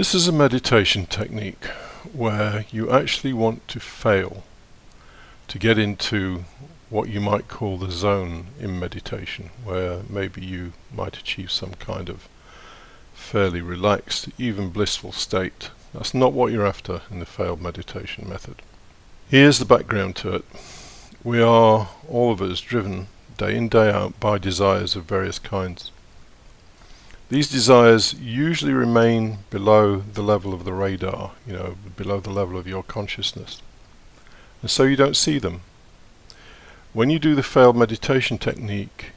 This is a meditation technique where you actually want to fail to get into what you might call the zone in meditation, where maybe you might achieve some kind of fairly relaxed, even blissful state. That's not what you're after in the failed meditation method. Here's the background to it. We are, all of us, driven day in, day out by desires of various kinds. These desires usually remain below the level of the radar, below the level of your consciousness. And so you don't see them. When you do the failed meditation technique,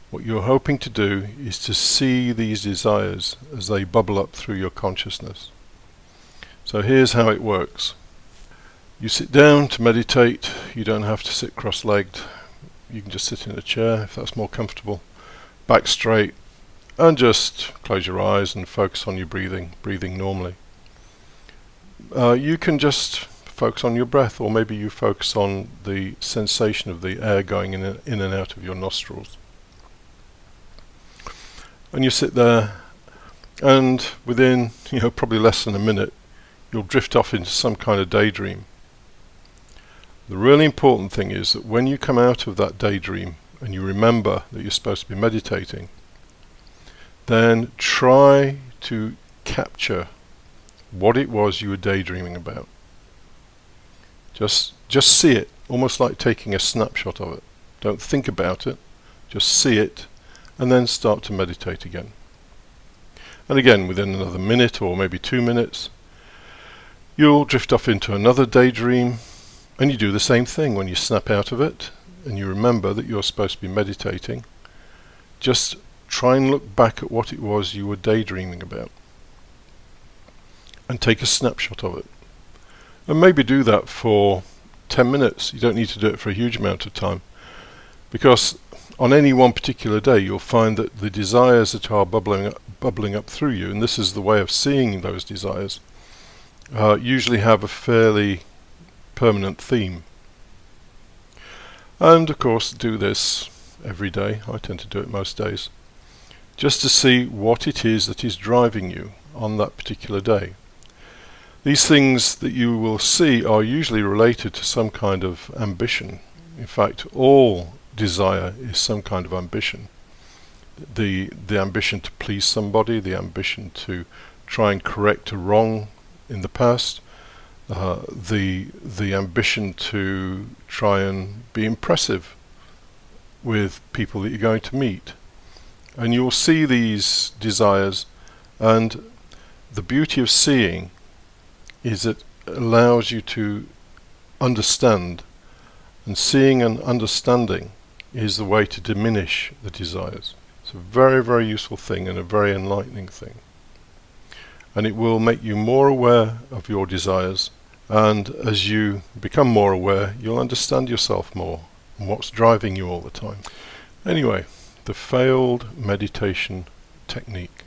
what you're hoping to do is to see these desires as they bubble up through your consciousness. So here's how it works. You sit down to meditate. You don't have to sit cross-legged. You can just sit in a chair if that's more comfortable. Back straight. And just close your eyes and focus on your breathing normally. You can just focus on your breath, or maybe you focus on the sensation of the air going in and out of your nostrils. And you sit there, and within probably less than a minute, you'll drift off into some kind of daydream. The really important thing is that when you come out of that daydream and you remember that you're supposed to be meditating, then try to capture what it was you were daydreaming about. Just see it, almost like taking a snapshot of it. Don't think about it, just see it, and then start to meditate again. And again, within another minute or maybe 2 minutes, you'll drift off into another daydream, and you do the same thing when you snap out of it, and you remember that you're supposed to be meditating. Just try and look back at what it was you were daydreaming about and take a snapshot of it. And maybe do that for 10 minutes. You don't need to do it for a huge amount of time, because on any one particular day you'll find that the desires that are bubbling up through you, and this is the way of seeing those desires, usually have a fairly permanent theme. And of course do this every day. I tend to do it most days, just to see what it is that is driving you on that particular day. These things that you will see are usually related to some kind of ambition. In fact, all desire is some kind of ambition. The ambition to please somebody, the ambition to try and correct a wrong in the past, the ambition to try and be impressive with people that you're going to meet. And you'll see these desires, and the beauty of seeing is it allows you to understand, and seeing and understanding is the way to diminish the desires. It's a very, very useful thing and a very enlightening thing. And it will make you more aware of your desires, and as you become more aware, you'll understand yourself more and what's driving you all the time. Anyway, the failed meditation technique.